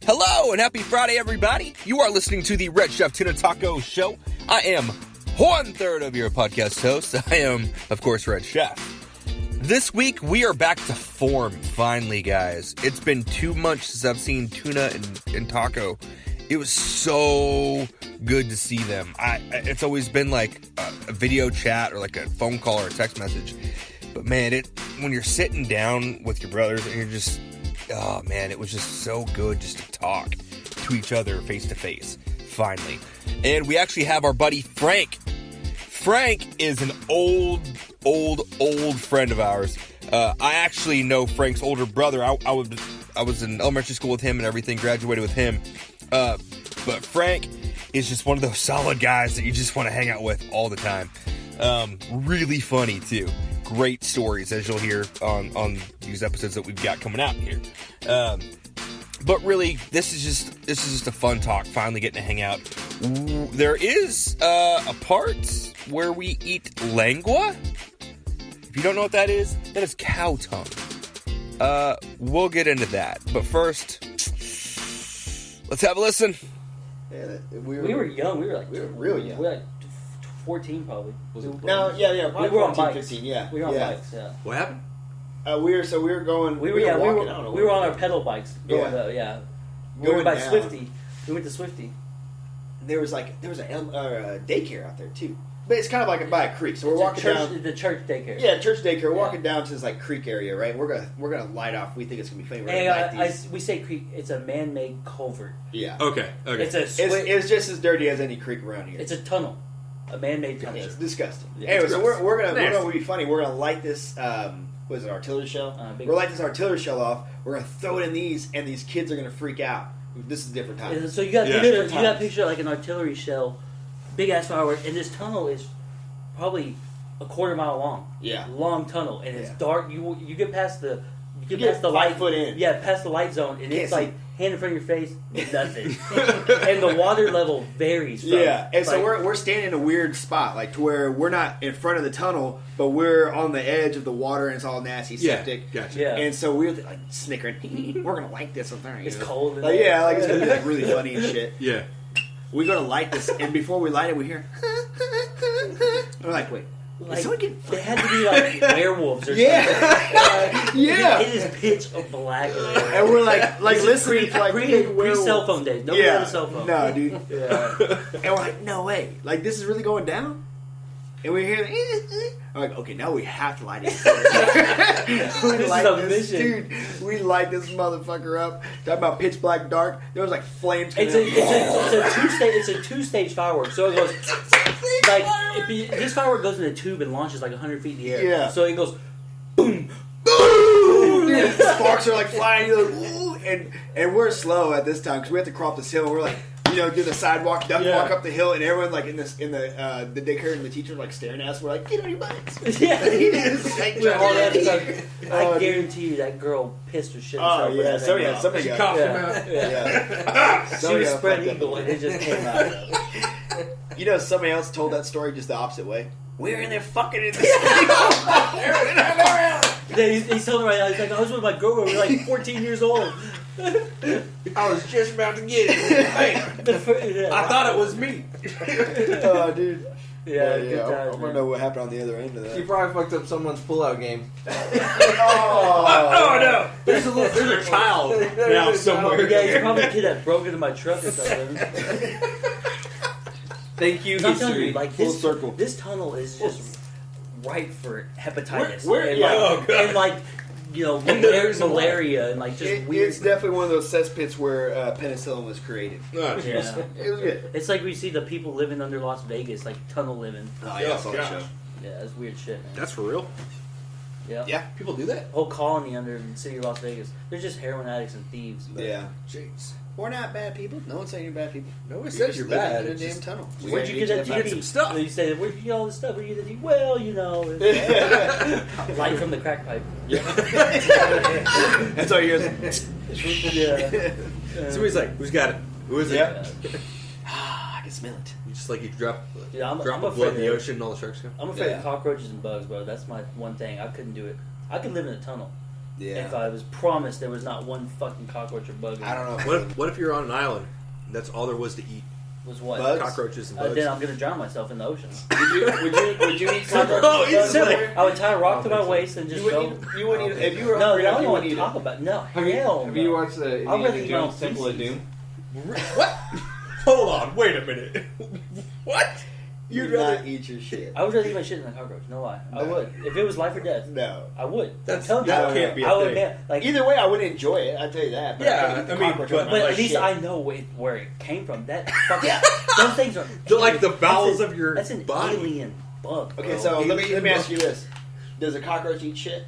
Hello and happy Friday, everybody. You are listening to the Red Chef Tuna Taco Show. I am 1/3 of your podcast host. I am, of course, Red Chef. This week, we are back to form, finally, guys. It's been 2 months since I've seen Tuna and Taco. It was so good to see them. It's always been like a video chat or like a phone call or a text message. But man, when you're sitting down with your brothers and you're just... Oh man, it was just so good just to talk to each other face to face, finally. And we actually have our buddy Frank. Frank is an old friend of ours. I actually know Frank's older brother. I was in elementary school with him and everything, graduated with him. But Frank is just one of those solid guys that you just want to hang out with all the time. Really funny too. Great stories, as you'll hear on these episodes that we've got coming out here. But really, this is just a fun talk. Finally getting to hang out. There is a part where we eat lengua. If you don't know what that is cow tongue. We'll get into that. But first, let's have a listen. Yeah, we were young. We were real young. We were like 14 probably. Probably we were on 14, bikes. 15, yeah. We were on bikes, yeah. What happened? We were going. We were on our pedal bikes. We were by down. Swifty. We went to Swifty. There was a daycare out there too, but it's kind of like by a creek. So we're walking down the church daycare. Yeah, church daycare. We're walking down to this like creek area, right? We're gonna light off. We think it's gonna be funny. We're gonna light these. We say creek. It's a man-made culvert. Yeah. Okay. It's just as dirty as any creek around here. It's a tunnel. A man-made tunnel. It's disgusting. Yeah, anyway, so we're gonna be funny. We're gonna light this. What is it? Artillery shell. We're gonna light this artillery shell off. We're gonna throw it in these, and these kids are gonna freak out. This is different time. So you got to picture like an artillery shell, big ass firework, and this tunnel is probably a quarter mile long. Yeah. Long tunnel, and it's dark. You get past the past the 5 foot in. Yeah, past the light zone, and it's see. like hand in front of your face, nothing. And the water level varies. And so we're standing in a weird spot, like to where we're not in front of the tunnel, but we're on the edge of the water, and it's all nasty, septic. Gotcha. Yeah. And so we're like snickering. We're gonna light this up there. It's cold. Like it's gonna be like really funny and shit. Yeah. We go to light this, and before we light it, we hear. We're like, wait. Like, they had to be like werewolves or something. Yeah. It is pitch black in there. And we're like listening to like pre-cell phone days. Nobody had a cell phone. No, dude. Yeah. And we're like, no way. Like, this is really going down? And we hear I'm like, okay, now we have to light it. Dude, we light this motherfucker up. Talking about pitch black dark. There was like flames coming out. It's a two-stage firework. So it goes this firework goes in a tube and launches like 100 feet in the air. Yeah. So it goes boom, boom. Sparks are like flying. You're like, ooh, and we're slow at this time because we have to crawl up this hill. We're like, do the sidewalk, walk up the hill, and everyone like in the daycare and the teacher like staring at us. We're like, get on your bikes. Yeah, I guarantee you that girl pissed her shit. Oh yeah, somebody coughed him out. Yeah. She was spread eagle, and it just came out. Somebody else told that story just the opposite way. We're in there fucking in this. Yeah, he's telling her right now. He's like, I was with my girl when we were like 14 years old. I was just about to get it. I thought it was me. Oh, dude. Yeah, I want to know what happened on the other end of that. You probably fucked up someone's pullout game. Oh no! There's a child now somewhere. Yeah, he's probably a kid that broke into my truck or something. Thank you, I'm telling you, like full circle. This tunnel is just ripe for hepatitis. There's malaria and like just weird. It's definitely one of those cesspits where penicillin was created. Yeah. It was good. It's like we see the people living under Las Vegas, like tunnel living. Oh yeah, I saw that show. Yeah, that's weird shit, man. That's for real? Yeah. Yeah, people do that. Whole colony under the city of Las Vegas. They're just heroin addicts and thieves. But. Yeah. Jeez. We're not bad people. No one's saying you're bad people. Nobody says you're bad. In a damn tunnel. Where'd you get that DD? Stuff. You say, where'd you get all this stuff? Where'd you get that DD? Well, light from the crack pipe. That's all you hear. Yeah. Somebody's like, who's got it? Who is it? Yep. I can smell it. You drop I'm a blood in the ocean and all the sharks come. I'm afraid of cockroaches and bugs, bro. That's my one thing. I couldn't do it. I could live in a tunnel. if I was promised there was not one fucking cockroach or bug. I don't know. What if you're on an island? And that's all there was to eat. Was what? Bugs? Cockroaches and bugs. Then I'm gonna drown myself in the ocean. Would you eat cockroaches? Oh, he's Simple. like- I would tie a rock to my waist and just You go. wouldn't eat, you wouldn't eat, if you were No, hungry I enough, don't you want wouldn't to eat talk it. about. No, Have hell you no. watched the I'll rather Indiana eat my own Jones Temple of feces. Doom? What? Hold on, wait a minute. What? You'd not eat your shit. I would rather eat my shit than a cockroach. No lie, I No. would. If it was life or death, No. I would. That's- I'm telling you, that I would. can't be a I would. thing. Man, like Either way, I would enjoy it. I'll tell you that. But Yeah, I couldn't eat the I mean, cockroach but- on my But at shit. least I know where it came from. That fucking those things are Like the bowels that's of your That's an body. alien bug. Okay, bro. so let me Alien ask you this: does a cockroach eat shit?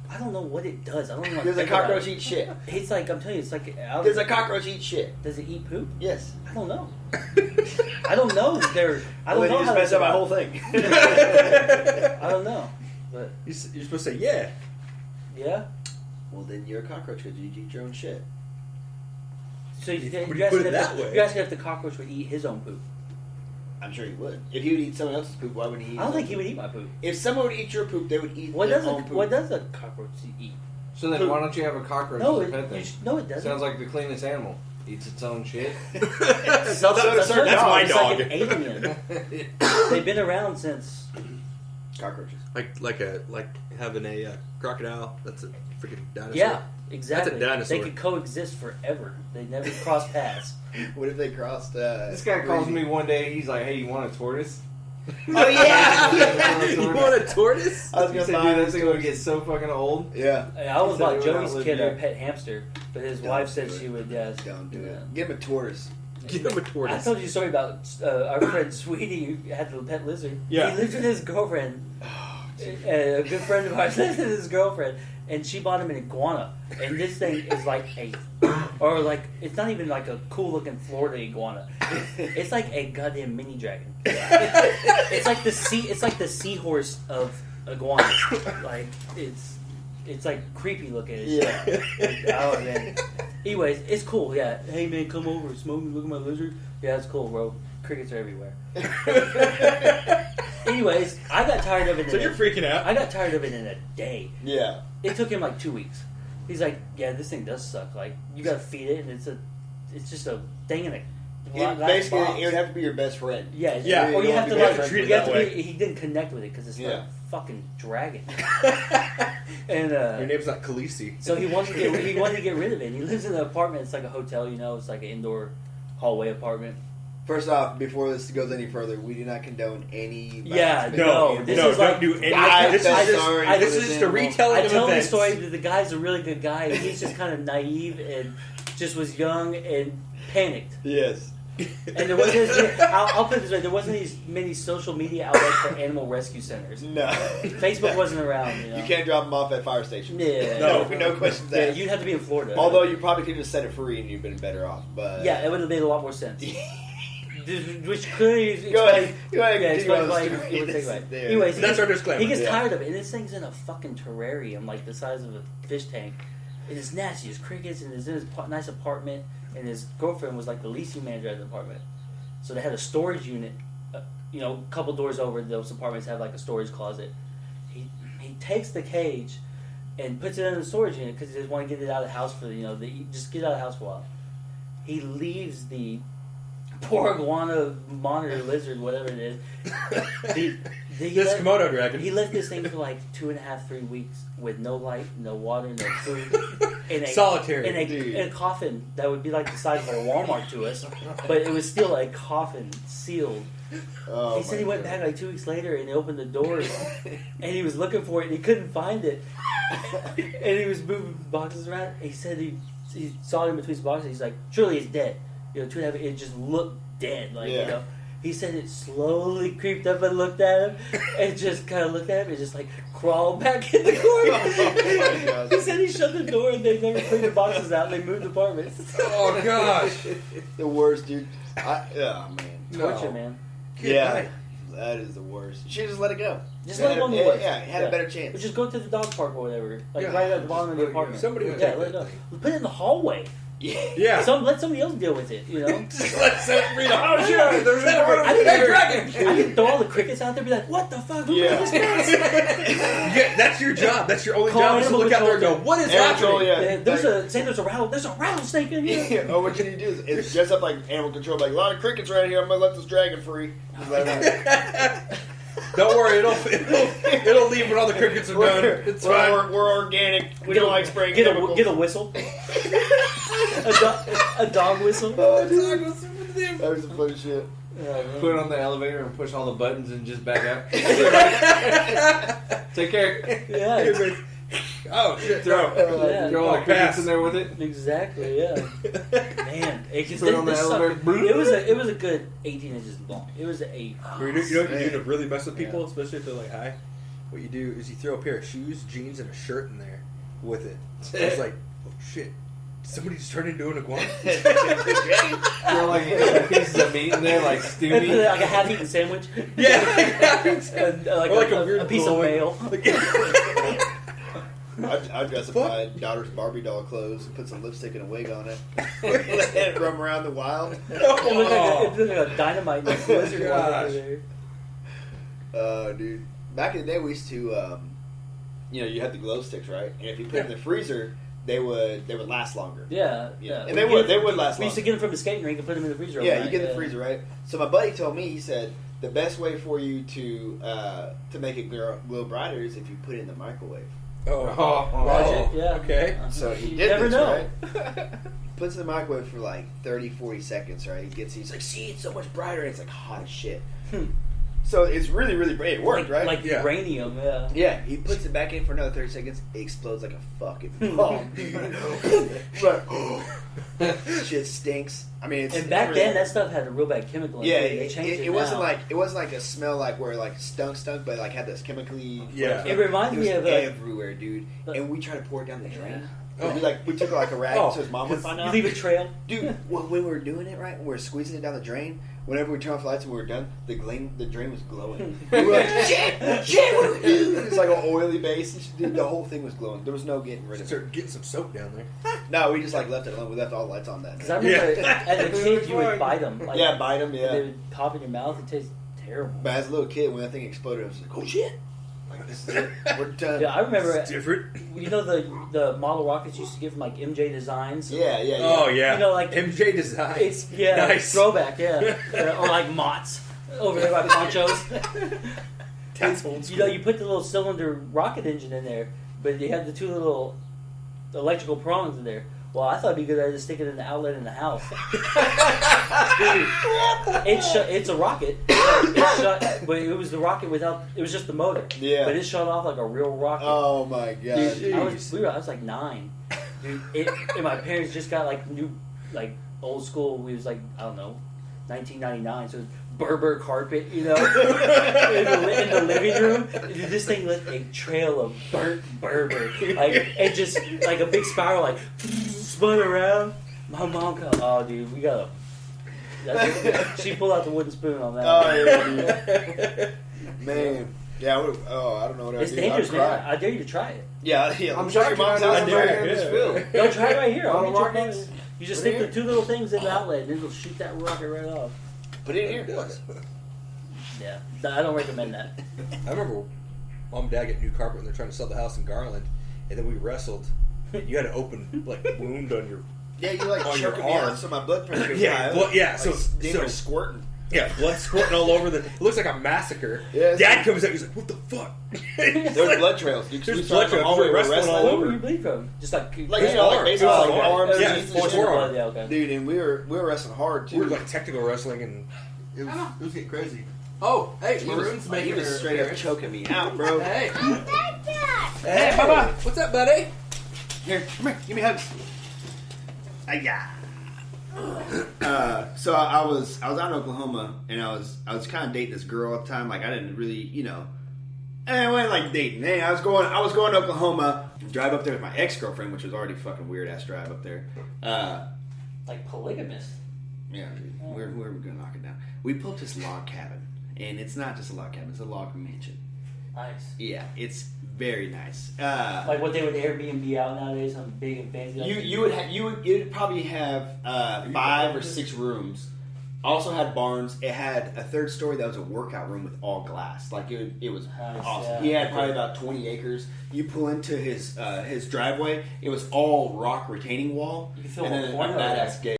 I don't know what it does. I don't even. Does a cockroach eat shit? It's like I'm telling you, it's like. Does a cockroach eat shit? Does it eat poop? Yes. I don't know. I don't know. I don't Well, know you how just messed they up my survive. whole thing. I don't know, but You're supposed to say yeah. yeah. Well, then you're a cockroach because you eat your own shit. So When you you're put asking it if that the- way. you're asking if the cockroach would eat his own poop. I'm sure he would. If he would eat someone else's poop, why wouldn't he eat I don't his think own he would eat my poop. poop? If someone would eat your poop, they would eat What their does own poop. what does a cockroach eat? So then, why don't you have a cockroach No, as a pet then? no, it doesn't. Sounds like the cleanest animal. Eats its own shit. That's So does certain that's my It's dog. like an alien. They've been around since. Cockroaches. like having a crocodile. That's a freaking dinosaur. Yeah, exactly. That's a dinosaur. They could coexist forever. They never cross paths. What if they crossed? This guy calls me one day. He's like, "Hey, you want a tortoise?" Oh yeah. You want a tortoise? I was He gonna said, buy "Dude, this that thing would get so fucking old." Yeah. I was He said about it would Joey's outlive kid you. a pet hamster, but his Don't wife do said it. she would. Yes. Don't do Yeah. it. Give him a tortoise. Give him a I tortoise. told you a story about our friend Sweetie who had the pet lizard. Yeah. He lived with his girlfriend. Oh, A good friend of ours lived with his girlfriend, and she bought him an iguana. And this thing is like it's not even like a cool looking Florida iguana. It's like a goddamn mini dragon. It's like the seahorse of iguanas. Like it's like creepy looking. Yeah. Oh man. Anyways, it's cool. Yeah. Hey man, come over, smoke me. Look at my lizard. Yeah, it's cool, bro. Crickets are everywhere. Anyways, I got tired of it. So you're freaking out. I got tired of it in a day. Yeah. It took him like 2 weeks. He's like, yeah, this thing does suck. Like, you gotta feed it, and it's just a thing in a glass Basically, box. it would have to be your best friend. Yeah, Yeah. Or you have to You have like to treat it you have that to way. be, he didn't connect with it because it's Yeah. not a fucking dragon. And Your name's not Khaleesi. so he wanted to get rid of it. And he lives in an apartment. It's like a hotel, you know. It's like an indoor hallway apartment. First off, before this goes any further, we do not condone any. Yeah, violence no, against this animals. is like- don't do any. I This felt is just sorry I- for this is just a animal. retelling I of tell the events. story that the guy's a really good guy. And he's just kind of naive and just was young and panicked. Yes. And there wasn't. I'll put it this way: there wasn't as many social media outlets for animal rescue centers. No. Facebook wasn't around. You know? You can't drop them off at fire stations. Yeah. No questions Yeah, asked. you'd have to be in Florida. Although you probably could just set it free and you've been better off. But yeah, it would have made a lot more sense. Which clearly Go ahead. Go ahead. Yeah, continue explains on why the it would take story. away. There. Anyways, That's our disclaimer. he gets Yeah. tired of it, and this thing's in a fucking terrarium, like the size of a fish tank. And it's nasty. There's crickets, and it's in his nice apartment. And his girlfriend was like the leasing manager at the apartment, so they had a storage unit. You know, a couple doors over, those apartments have like a storage closet. He takes the cage and puts it in the storage unit because he just want to get it out of the house for just get it out of the house for a while. He leaves the poor iguana monitor lizard, whatever it is. This Komodo dragon. He left this thing for like 2.5, 3 weeks with no light, no water, no food, in Solitary, in a coffin that would be like the size of a Walmart to us, but it was still a coffin sealed. Oh, He said he my went God. back like 2 weeks later and he opened the doors and he was looking for it and he couldn't find it. And he was moving boxes around. He said he saw it in between his boxes. He's like, surely it's dead. You know, 2.5. It just looked dead. Like Yeah. you know. He said it slowly creeped up and looked at him and just kind of looked at him and just like crawled back in the corner. Oh, my God. He said he shut the door and they never cleaned the boxes out. They moved apartments. Oh gosh. The worst, dude. Oh, man. Torture, man. Yeah. That is the worst. You should just let it go. Just It let had it go in a- the woods. Yeah, it had a better chance. Or just go to the dog park or whatever. Like Yeah. right at the bottom of the apartment. Somebody would Yeah, take let it that go. thing. Put it in the hallway. Yeah. Let somebody else deal with it, you know? Just let Senate read. Oh shit! Yeah. There's a I dragon. can throw all the crickets out there and be like, what the fuck? Who Yeah. made this mess? Yeah, that's your job. That's your only Call job. Is to animal look out there and go, control. what is Animal happening? control, yeah. There's a rattlesnake in here. Oh, what you need to do is dress up like animal control. Like, a lot of crickets right here. I'm gonna let this dragon free. Just let him Don't worry, it'll leave when all the crickets are done. It's fine. We're organic. We don't like spraying Get chemicals. a whistle. a dog whistle. Oh, dude. That was some funny shit. Put it on the elevator and push all the buttons and just back out. Take care. Yeah. Oh shit! Throw, Yeah. throw all the crickets in there with it. Exactly. Yeah. Man, Put it on the elevator. it was a good 18 inches long. It was a. You know what you do to really mess with people, especially if they're like high? What you do is you throw a pair of shoes, jeans, and a shirt in there with it. It's like, oh shit. Did somebody just turn into an iguana? Throw like pieces of meat in there, like stew Like meat. a half-eaten sandwich. Yeah. Like, Or like a, a weird piece of glowing- mail. I'd dress up my daughter's Barbie doll clothes and put some lipstick and a wig on it. Let it roam around the wild. It looked like a dynamite lizard Gosh. over there. Dude. Back in the day, we used to, you had the glow sticks, right? And if you put them in the freezer, they would last longer. Yeah. And they would last We used to longer. get them from the skating rink and put them in the freezer. Yeah, overnight. you get in the freezer, right? So my buddy told me, he said, the best way for you to make it glow brighter is if you put it in the microwave. Logic, yeah. Okay. So he You did never this, know. right? Puts it in the microwave for like 30, 40 seconds, right? He's like, see, it's so much brighter. And it's like hot as shit. So it's really, really bright. It worked, right? Like Yeah. uranium, yeah. Yeah, he puts it back in for another 30 seconds. It explodes like a fucking bomb, dude. Like, shit stinks. I mean, And back then, that stuff had a real bad chemical in yeah, it. They changed it. it wasn't now. like a smell like where like stunk, but like had this chemically. Yeah. It reminds me was of everywhere, dude. And we tried to pour it down the drain. Oh. We took like a rag so his mom would find you out. leave a trail. Dude, when we were doing it right, we were squeezing it down the drain. Whenever we turned off the lights and we were done, the drain was glowing. We were like, shit, what do we do? It's like an oily base. Dude, the whole thing was glowing. There was no getting rid of it. Start getting some soap down there. No, we just like left it alone. We left all the lights on that. Because I remember as a kid, you would bite them. Like, Yeah, bite them, They yeah. would pop in your mouth. It tastes terrible. But as a little kid, when that thing exploded, I was like, oh shit. Like, this is it. We're done. Yeah, I remember. It's different. You know the model rockets you used to get from like MJ Designs. Yeah. Oh yeah. You know, like MJ Design. It's Nice. throwback, yeah. Or like Mott's over there by Ponchos. That's old You know, you put the little cylinder rocket engine in there, but you had the two little electrical prongs in there. Well, I thought it'd be a good idea to stick it in the outlet in the house. It's a rocket. It shut, but it was the rocket without. It was just the motor. Yeah. But it shut off like a real rocket. Oh my god. Dude, I was like 9. Dude, and my parents just got like new, like old school. We was like, I don't know, 1999. So it was Berber carpet, you know, in the living room. Dude, this thing left a trail of burnt Berber, like it just like a big spiral, like spun around. My mom come, oh dude, we got she pulled out the wooden spoon on that. Oh yeah, dude. Man. Yeah, I don't know what It's I do. dangerous, I'd man. cry. I dare you to try it. Yeah. I'm sure shocked your mom's house I is never right heard here. this film. Go try it right here. I'll Bottle get you a rockets? bottle. You just Right stick here? the 2 little things in the outlet, and it'll shoot that rocket right off. Put it in here. Yeah, I don't recommend that. I remember Mom and Dad get new carpet when they're trying to sell the house in Garland, and then we wrestled. You had an open wound on your Yeah, you like On your choking me arm. out so my blood pressure goes Yeah, high. blood- yeah, Like, so- damn, so- it's squirting. blood squirting all over the. It looks like a massacre. Yeah, Dad comes out. He's like, "What the fuck?" There's blood trails. You There's we blood saw them trails. all the way We're we were wrestling all Where over. were you bleed from? Just like Like, His you know, like arm. baseball, His like arm. arms, Yeah, knees, his and shit. forearm. Yeah, okay. Dude, and we were wrestling hard too. We were like technical wrestling, and It was getting crazy. Oh, hey, he Maroon's was, making he was her straight up appearance. choking me out, bro. Hey, hey, Bubba, what's up, buddy? Here, come here, give me hugs. Yeah. So I was out in Oklahoma, and I was kind of dating this girl at the time. Like I didn't really, I wasn't like dating. Hey, I was going to Oklahoma, drive up there with my ex-girlfriend, which was already fucking weird ass drive up there. Like polygamous. Yeah, dude. We're gonna knock it down. We pulled this log cabin, and it's not just a log cabin; it's a log mansion. Nice. Yeah, it's very nice. Like what they would Airbnb out nowadays, some big and fancy. You'd probably have 5 or 6 rooms. Also had barns. It had a third story that was a workout room with all glass. Like it was Nice, awesome. yeah. He had probably about 20 acres. You pull into his driveway. It was all rock retaining wall, You can fill and a then a corner. badass gate.